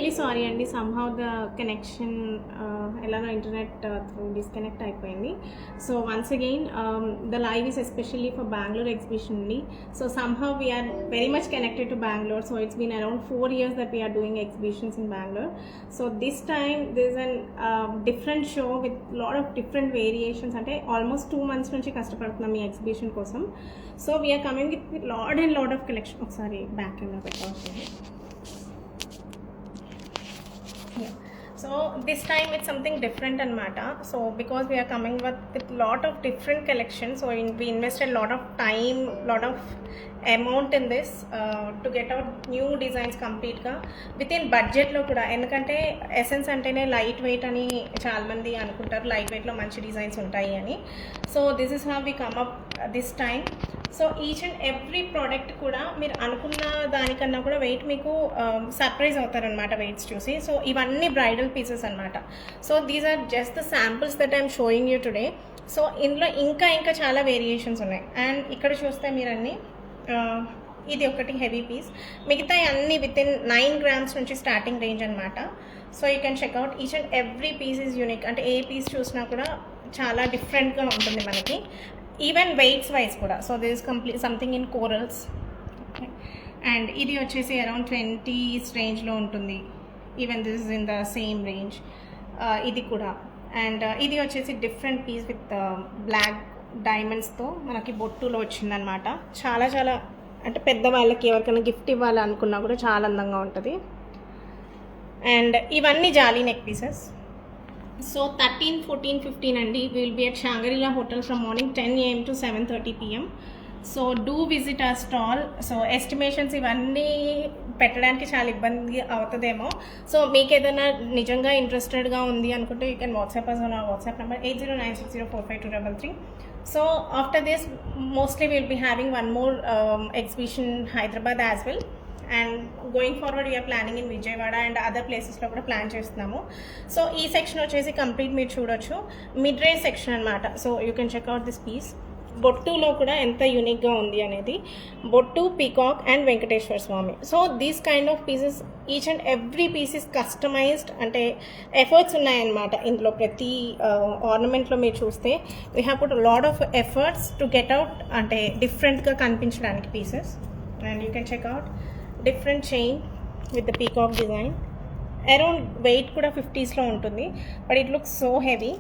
Really sorry అండి, somehow the connection ఎలానో internet through disconnect అయిపోయింది. So once again the live is especially for Bengaluru exhibition అండి. So somehow we are very much connected to Bengaluru. So it's been around 4 years that we are doing exhibitions in Bangalore. So this time there is an different show with lot of different variations. అంటే almost 2 months నుంచి కష్టపడుతున్నాం ఈ exhibition కోసం. So we're coming with lot and lot of collection. ఒకసారి back camera పెట్టాల్సింది. So this time it's something different anamata. So because we are coming with lot of different collections, so we invested lot of time, lot of amount in this to get out new designs complete ga within budget lo kuda. Endukante essence antene light weight ani chaala mandi anukuntaru, light weight lo manchi designs untayi ani. So this is how we come up this time. So each and every product కూడా మీరు అనుకున్న దానికన్నా కూడా wait మీకు surprise అవుతారనమాట weights చూసి. So ఇవన్నీ bridal pieces అనమాట. So these are just the samples that I'm showing you today. So ఇందులో ఇంకా చాలా వేరియేషన్స్ ఉన్నాయి. అండ్ ఇక్కడ చూస్తే మీరు అన్నీ ఇది ఒకటి హెవీ పీస్, మిగతా అన్నీ విత్ ఇన్ 9 grams నుంచి స్టార్టింగ్ రేంజ్ అనమాట. So you can check out each and every piece is unique. అంటే ఏ పీస్ చూసినా కూడా చాలా డిఫరెంట్గా ఉంటుంది మనకి, ఈవెన్ వెయిట్స్ వైజ్ కూడా. So this is complete something in corals. And ఇది వచ్చేసి అరౌండ్ 20s రేంజ్లో ఉంటుంది. Even this is in the same range ఇది కూడా. అండ్ ఇది వచ్చేసి డిఫరెంట్ పీస్ విత్ బ్లాక్ డైమండ్స్తో మనకి బొట్టులో వచ్చిందనమాట. చాలా అంటే పెద్దవాళ్ళకి ఎవరికైనా గిఫ్ట్ ఇవ్వాలనుకున్నా కూడా చాలా అందంగా ఉంటుంది. అండ్ ఇవన్నీ జాలీ నెక్ పీసెస్. So 13, 14, 15 అండి. we will be at Shangri-La Hotel from morning 10 AM to 7:30 PM. So do visit our stall. So estimations ఇవన్నీ పెట్టడానికి చాలా ఇబ్బంది అవుతుందేమో. సో మీకు ఏదైనా నిజంగా ఇంట్రెస్టెడ్గా ఉంది అనుకుంటే you can WhatsApp us on our WhatsApp number 8096045233. So after this mostly will be having one more exhibition Hyderabad as well. And going forward we're planning in Vijayawada and other ప్లేసెస్లో కూడా ప్లాన్ చేస్తున్నాము. సో ఈ సెక్షన్ వచ్చేసి complete మీరు చూడొచ్చు, mid range section అనమాట. So you can check out this piece. బొట్టులో కూడా ఎంత యూనిక్గా ఉంది అనేది, బొట్టు, peacock and Venkateswara Swamy. So these kind of pieces each and every piece is customized. అంటే ఎఫర్ట్స్ ఉన్నాయన్నమాట ఇందులో. ప్రతి ఆర్నమెంట్లో మీరు చూస్తే we have put lot of efforts to get out అంటే డిఫరెంట్గా కనిపించడానికి pieces. And you can check out different chain with the peacock design. Around weight కూడా 50sలో ఉంటుంది, but it looks so heavy.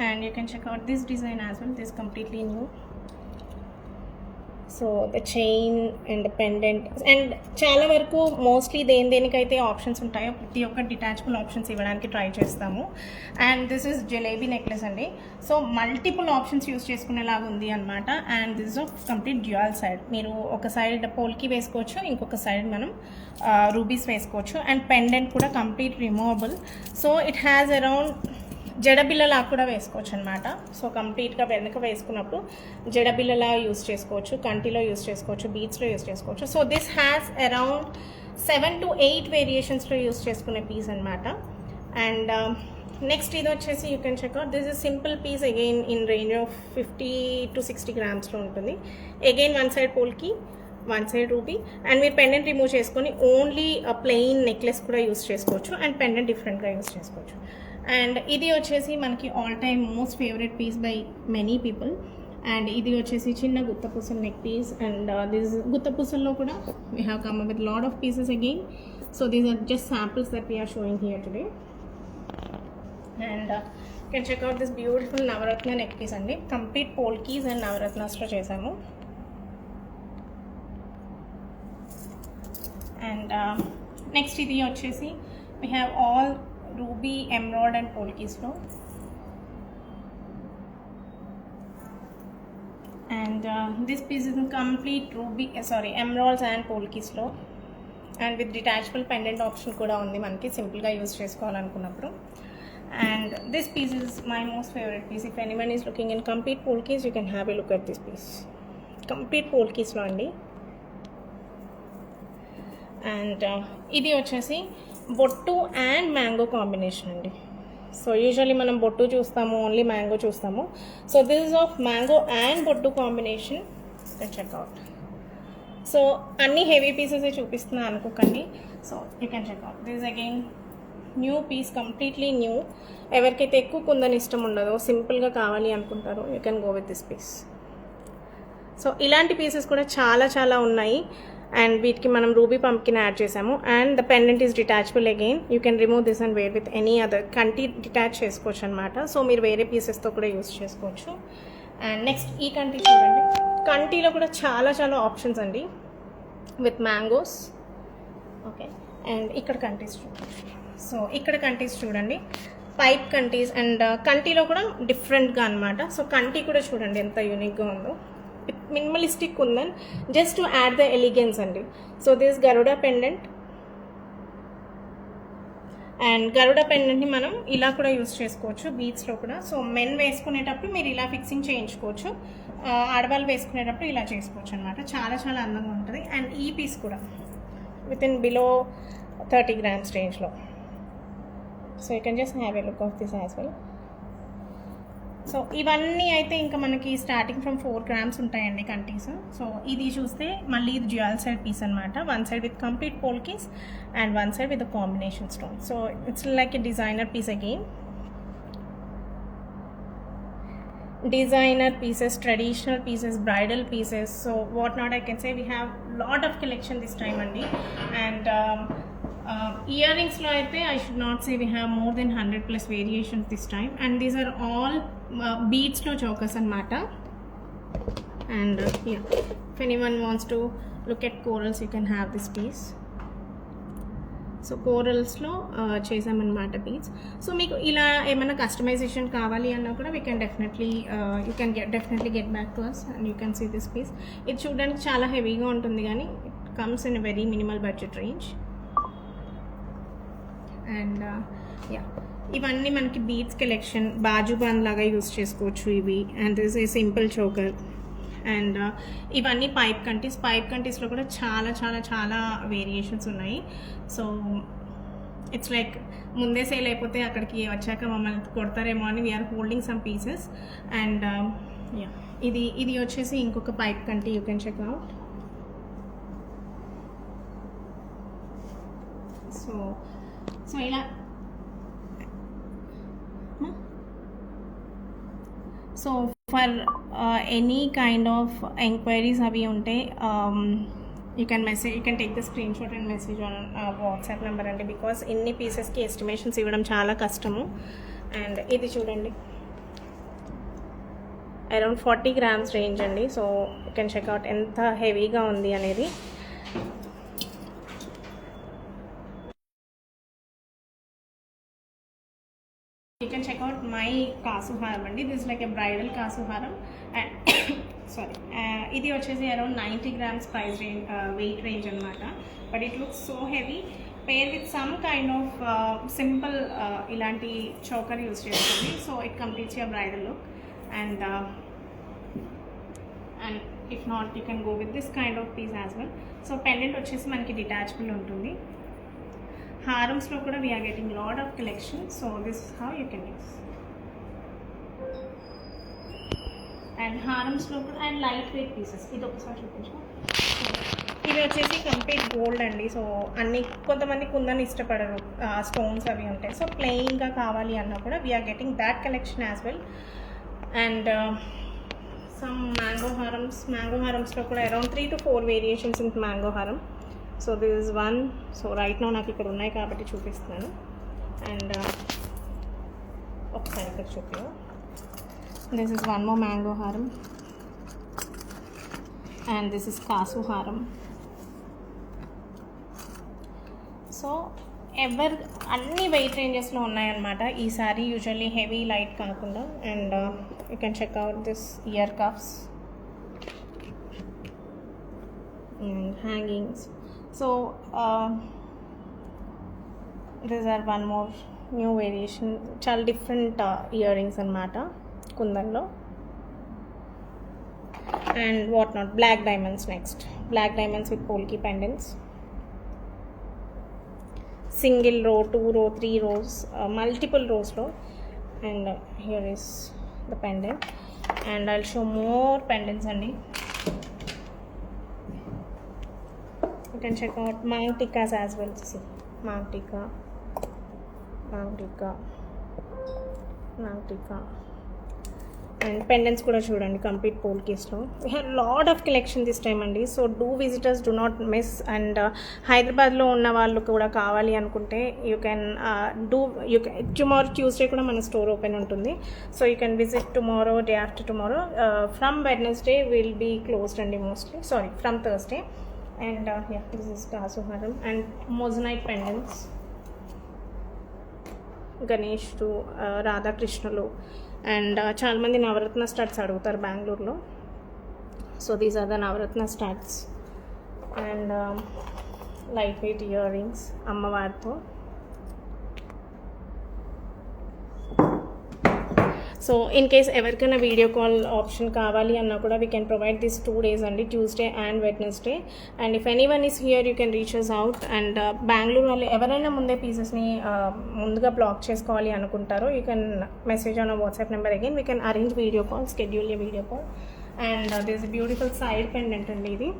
And you can check out this design as well. This is completely new. So the chain and the pendant and చాలా వరకు mostly దేనికైతే options ఉంటాయో ప్రతి ఒక్క detachable options ఇవ్వడానికి try చేస్తాము. And this is jalebi necklace అండి. So multiple options use చేసుకునేలాగా ఉంది అనమాట. And this is of complete dual side. మీరు ఒక సైడ్ పోల్కి వేసుకోవచ్చు, ఇంకొక సైడ్ మనం రూబీస్ వేసుకోవచ్చు. అండ్ పెండెంట్ కూడా complete removable. So it has around జడబిల్లలా కూడా వేసుకోవచ్చు అనమాట. సో కంప్లీట్గా వెనక వేసుకున్నప్పుడు జడబిల్లలా యూస్ చేసుకోవచ్చు, కంటిలో యూస్ చేసుకోవచ్చు, బీట్స్లో యూస్ చేసుకోవచ్చు. So this has around 7 to 8 వేరియేషన్స్లో యూస్ చేసుకునే పీస్ అనమాట. అండ్ నెక్స్ట్ ఇది వచ్చేసి you can check out. This is simple piece again in range of 50 to 60 grams ఉంటుంది. Again one side polki, one side ruby. And మీరు పెండెంట్ రిమూవ్ చేసుకొని only plain necklace కూడా use చేసుకోవచ్చు. అండ్ పెండెంట్ డిఫరెంట్గా use చేసుకోవచ్చు. And ఇది వచ్చేసి మనకి all time most favourite piece by many people. And ఇది వచ్చేసి చిన్న గుత్తపూసల నెక్ పీస్. అండ్ దిస్ గుత్తపూసల్లో కూడా we have come with lot of pieces again. So these are just samples that we are showing here today. And can check out this beautiful navratna neck piece అండి. Complete polkis and నవరత్నాస్లో చేసాము. And next ఇది వచ్చేసి we have all ruby, emerald and పోల్కీస్లో. And this piece is complete ruby emeralds and పోల్కీస్లో. And with detachable pendant option కూడా ఉంది మనకి సింపుల్గా యూజ్ చేసుకోవాలనుకున్నప్పుడు. And this piece is my most favourite piece. If anyone is looking in complete polkis you can have a look at this piece. Complete పోల్కీస్లో అండి. And ఇది వచ్చేసి బొట్టు అండ్ మ్యాంగో కాంబినేషన్ అండి. సో యూజువల్లీ మనం బొట్టు చూస్తాము, ఓన్లీ మ్యాంగో చూస్తాము. So this is of mango and బొట్టు కాంబినేషన్. చెక్అవుట్. సో అన్ని హెవీ పీసెస్ చూపిస్తున్నా అనుకోకండి. So you can check out this again new piece, completely new. ఎవరికైతే ఎక్కువ కుందని ఇష్టం ఉండదో, సింపుల్గా కావాలి అనుకుంటారో, you can go with this piece. So ఇలాంటి పీసెస్ కూడా చాలా చాలా ఉన్నాయి. అండ్ వీటికి మనం రూబీ పంప్కిన్ యాడ్ చేసాము. And the pendant is detachable again. You can remove this and wear with any other. కంటి డిటాచ్ చేసుకోవచ్చు అనమాట. సో మీరు వేరే పీసెస్తో కూడా యూస్ చేసుకోవచ్చు. అండ్ నెక్స్ట్ ఈ కంటి చూడండి. కంటిలో కూడా చాలా చాలా ఆప్షన్స్ అండి విత్ మ్యాంగోస్. ఓకే, అండ్ ఇక్కడ కంటీస్ చూడండి. సో ఇక్కడ కంటీస్ చూడండి, పైప్ కంటీస్. అండ్ కంటిలో కూడా డిఫరెంట్గా అనమాట. సో కంటి కూడా చూడండి ఎంత యూనిక్గా ఉందో. Minimalistic kundan just to add the elegance అండి. So this Garuda pendant. And Garuda పెండెంట్ని మనం ఇలా కూడా యూస్ చేసుకోవచ్చు బీచ్లో కూడా. సో మెన్ వేసుకునేటప్పుడు మీరు ఇలా ఫిక్సింగ్ చేయించుకోవచ్చు, ఆడవాళ్ళు వేసుకునేటప్పుడు ఇలా చేసుకోవచ్చు అనమాట. చాలా చాలా అందంగా ఉంటుంది. అండ్ ఈ పీస్ కూడా విత్ ఇన్ బిలో 30 grams రేంజ్లో. So you can just have a look of this as well. So ఇవన్నీ అయితే ఇంకా మనకి స్టార్టింగ్ ఫ్రమ్ 4 grams ఉంటాయండి కంటీస్. సో ఇది చూస్తే మళ్ళీ ఇది డ్యూయల్ సైడ్ పీస్ అనమాట. One side with complete polkis and one side with combination stone. So it's like a designer piece again. Designer pieces, traditional pieces, bridal pieces. So what not I can say, we have lot of collection this time andi. And earrings lo aithe I should not say we have more than 100 plus variations this time. And these are all beads lo chokers anamata. And yeah, if anyone wants to look at corals, you can have this piece. So కోరల్స్లో చేసామన్నమాట beads. So మీకు ఇలా ఏమైనా customization కావాలి అన్నా కూడా we can definitely you can definitely get back to us and you can see this piece. ఇది చూడడానికి చాలా హెవీగా ఉంటుంది కానీ it comes in a very minimal budget range. And yeah, ఇవన్నీ మనకి బీడ్స్ కలెక్షన్. బాజు బాంద్ లాగా యూస్ చేసుకోవచ్చు ఇవి. And this a simple choker. And ఇవన్నీ పైప్ కంటీస్. పైప్ కంటీస్లో కూడా చాలా చాలా చాలా వేరియేషన్స్ ఉన్నాయి. సో ఇట్స్ లైక్ ముందే సేల్ అయిపోతే అక్కడికి వచ్చాక మమ్మల్ని కొడతారేమో అని we are holding some pieces. And yeah, ఇది వచ్చేసి ఇంకొక పైప్ కంటీ. You can check out. So ఇలా so for any kind of enquiries అవి ఉంటే you can take the screenshot and message on WhatsApp number అండి. బికాస్ ఇన్ని పీసెస్కి ఎస్టిమేషన్స్ ఇవ్వడం చాలా కష్టము. అండ్ ఇది చూడండి, అరౌండ్ 40 grams రేంజ్ అండి. సో యూ కెన్ చెక్అవుట్ ఎంత హెవీగా ఉంది అనేది. You can check out my కాసు హారం అండి. దిస్ లైక్ ఎ బ్రైడల్ కాసు హారం. అండ్ సారీ, ఇది వచ్చేసి around 90 grams price range, weight range అనమాట. But it looks so heavy. Pair with some kind of simple ఇలాంటి చోకర్ యూస్ చేసుకోండి. So it completes your bridal look. And if not you can go with this kind of piece as well. So pendant వచ్చేసి మనకి detachable ఉంటుంది. హారమ్స్లో కూడా we are getting lot of collection. So this is how you can use. And హారమ్స్లో కూడా and light wait pieces. ఇది ఒకసారి చూపించు. ఇది వచ్చేసి కంప్లీట్ గోల్డ్ అండి. సో కొంతమంది కుందని ఇష్టపడరు, స్టోన్స్ అవి ఉంటాయి. సో ప్లెయిన్గా కావాలి అన్నా కూడా we are getting that collection as well. And some mango హారమ్స్లో కూడా around 3 to 4 variations in mango హారం. So this is one. So right now నాకు ఇక్కడ ఉన్నాయి కాబట్టి చూపిస్తున్నాను. అండ్ ఒకసారి ఇక్కడ చూపి. This is one more mango హారం. అండ్ దిస్ ఇస్ కాసు హారం. సో అన్ని వెయిట్ రేంజెస్లో ఉన్నాయన్నమాట ఈసారి. యూజువల్లీ హెవీ లైట్ కాకుండా. And you can check out this ear cuffs and hangings. So these are one more new variation. చాలా డిఫరెంట్ ఇయర్-రింగ్స్ అనమాట కుందన్లో. And what not black diamonds. Next black diamonds with polki pendants. Single row, 2 row, 3 rows, multiple రోస్లో. And here is the pendant. And I will show more pendants అండి. You can check out Mang Tikkas as well. See, Mang Tikka, Mang Tikka, Mang Tikka. And pendants kuda chudandi complete polkis lo. We have lot of collection this time andi, so do visitors do not miss. And Hyderabad lo unna vallu kuda kavali anukunte you can tomorrow Tuesday kuda mana store open untundi, so you can visit tomorrow, day after tomorrow. From Wednesday will be closed andi mostly, sorry, from Thursday. And yeah, this is Kasu Haram and Moissanite pendants, Ganesh to Radha Krishnulu. And చాలా మంది navratna stars అడుగుతారు బెంగళూరులో, so these are the navratna stars. And light weight earrings అమ్మవారితో. So in case ఎవరికైనా video call option కావాలి అన్నా కూడా we can provide this 2 days అండి, Tuesday and Wednesday. And if anyone is here you can reach us out. And Bengaluru వాళ్ళు ఎవరైనా ముందే పీసెస్ని ముందుగా బ్లాక్ చేసుకోవాలి అనుకుంటారో you can message on WhatsApp number again, we can arrange video call, schedule A video call. And this beautiful side pendant అండి ఇది.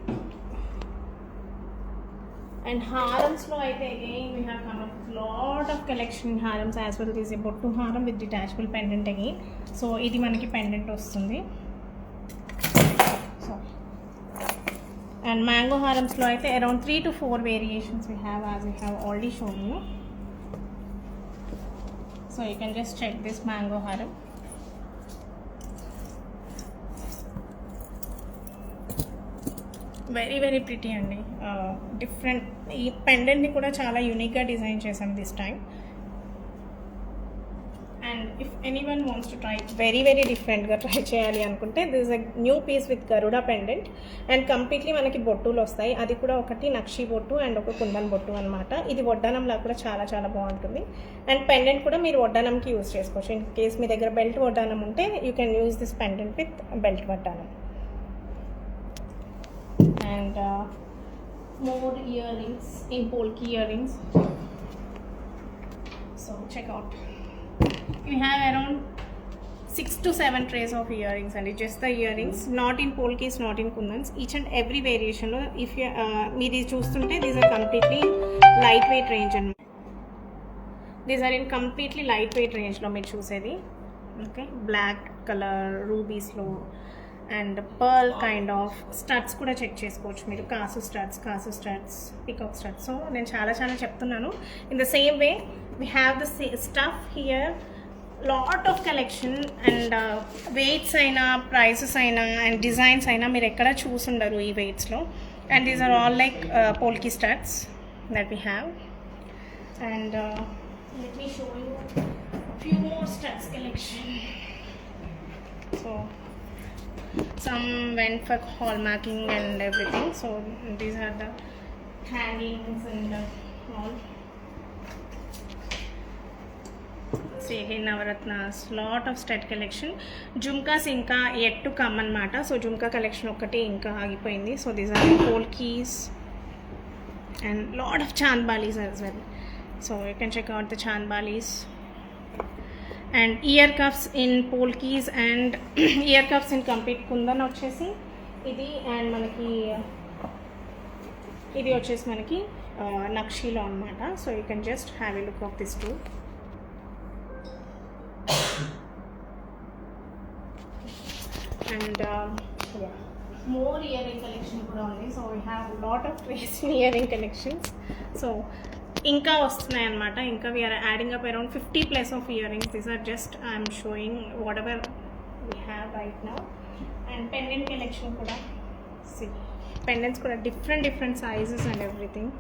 And harams lo aithe again we have come up with lot of collection in harams as well. This is a bottu haram with detachable pendant again, so idi manaki pendant vastundi. So and mango harams lo aithe around 3 to 4 variations we have, as we have already shown you. So you can just check this mango haram. Very very pretty అండి, different. ఈ పెండెంట్ని కూడా చాలా యూనిక్గా design చేసాం this time. And if anyone wants to try very very డిఫరెంట్గా try చేయాలి అనుకుంటే this is a new piece with Garuda pendant. And completely మనకి బొట్టులు వస్తాయి, అది కూడా ఒకటి నక్షి బొట్టు అండ్ ఒక కుందన్ బొట్టు అనమాట. ఇది వడ్డానంలా కూడా చాలా చాలా బాగుంటుంది. అండ్ పెండెంట్ కూడా మీరు వడ్డానంకి యూజ్ చేసుకోవచ్చు. ఇన్ కేస్ మీ దగ్గర బెల్ట్ వడ్డానం ఉంటే you can use this pendant with belt వడ్డానం. And more earrings in polki earrings, so check out. We have around 6 to 7 trays of earrings, and it's just the earrings, not in polkis, not in kundans, each and every variation lo. If you meedi chustunte these are completely lightweight range, and these are in completely lightweight range lo meer chusedi. Okay, black color rubies lo and pearl kind of studs కూడా check చేసుకోవచ్చు మీరు. కాసు studs, peacock studs. So నేను చాలా చాలా చెప్తున్నాను. In the same way we have the stuff here, lot of collection. And weights అయినా, prices అయినా, అండ్ డిజైన్స్ అయినా మీరు ఎక్కడ చూసుండరు ఈ వెయిట్స్లో. And these are all like polki studs that we have. And let me show you few more studs collection. So some went for hallmarking and everything, so these are the hangings and all. See again Navaratnas, lot of stud collection. Jumkas inka yet to come anamata, so jumka collection okkati inka agipoyindi. So these are polkis and lot of chandbalis as well, so you can check out the chandbalis. And ear cuffs in polkis and ear cuffs in complete kundan వచ్చేసి ఇది. అండ్ మనకి ఇది వచ్చేసి మనకి నక్షీలో అనమాట. So you can just have a look of this too. And more earring collection కూడా ఉంది. So we have lot of trays in earring collections. So ఇంకా వస్తున్నాయి అనమాట. ఇంకా we're adding up around 50+ of earrings. These are just I'm showing whatever we have right now. And pendant collection కూడా, pendants కూడా different sizes and everything.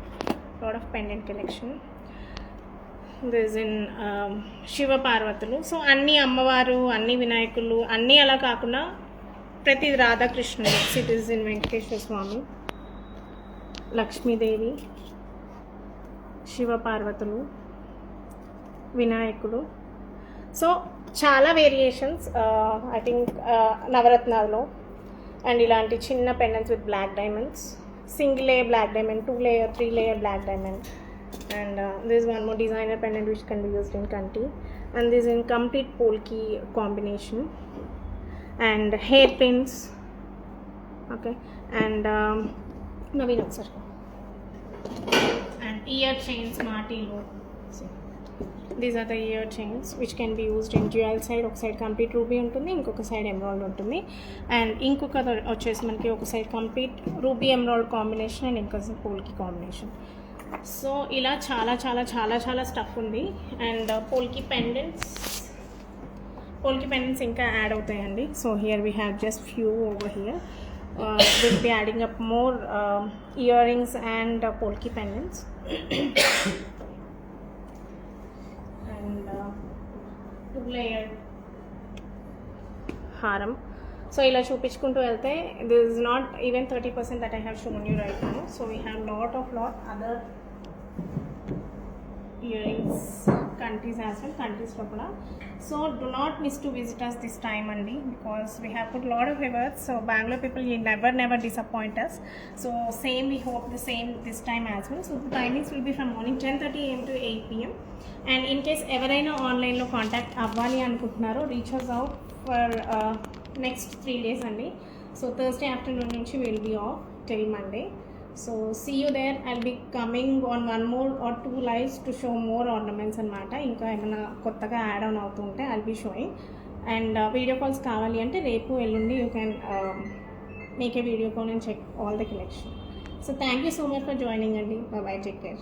Lot of pendant collection. This in Shiva పార్వతులు. So అన్ని అమ్మవారు, అన్ని వినాయకులు, అన్నీ అలా కాకుండా ప్రతి రాధాకృష్ణుడు. It is in Venkateshwara Swamy, Lakshmidevi, Shiva పార్వతులు, వినాయకుడు. సో చాలా వేరియేషన్స్ ఐ థింక్ నవరత్నాల్లో. అండ్ ఇలాంటి చిన్న pendants with black diamonds, single layer black diamond, 2 layer 3 layer black diamond. And this one more designer pendant which can be used in కంటి. And this in complete polki combination. And hair pins. Okay, and Naveen ఒకసారి And ear chains Martilo. These are the ear chains which can be used in dual side. ఒక side complete ruby ఉంటుంది, ఇంకొక side emerald ఉంటుంది. And ఇంకొక వచ్చేసి మనకి ఒక side complete ruby emerald combination and ఇంకొక పోల్కి కాంబినేషన్. సో ఇలా చాలా చాలా చాలా చాలా స్టఫ్ ఉంది. అండ్ పోల్కి పెండెంట్స్ ఇంకా యాడ్ అవుతాయండి. So here we have just few over here. We'll be adding up more earrings and polki pendants. And 2-layered haram. So ila chupichukuntu velte, this is not even 30% that I have shown you right now. So we have lot other earrings countries as well, countries lo kuda. So do not miss to visit us this time andi, because we have put lot of efforts. So Bangalore people, you never disappoint us. So same, we hope the same this time as well. So the timings will be from morning 10:30 am to 8 pm. And in case ఎవరైనా ఆన్లైన్లో contact అవ్వాలి అనుకుంటున్నారో, reach us out for next 3 days అండి. సో Thursday afternoon నుంచి will be off till Monday. So see you there. I'll be coming on 1 more or 2 lives to show more ornaments అనమాట. ఇంకా ఏమైనా కొత్తగా యాడ్ ఆన్ అవుతుంటే I'll be showing. And video calls కావాలి అంటే రేపు ఎల్లుండి you can make a video call and check all the collection. So thank you so much for joining అండి. Bye bye, take care.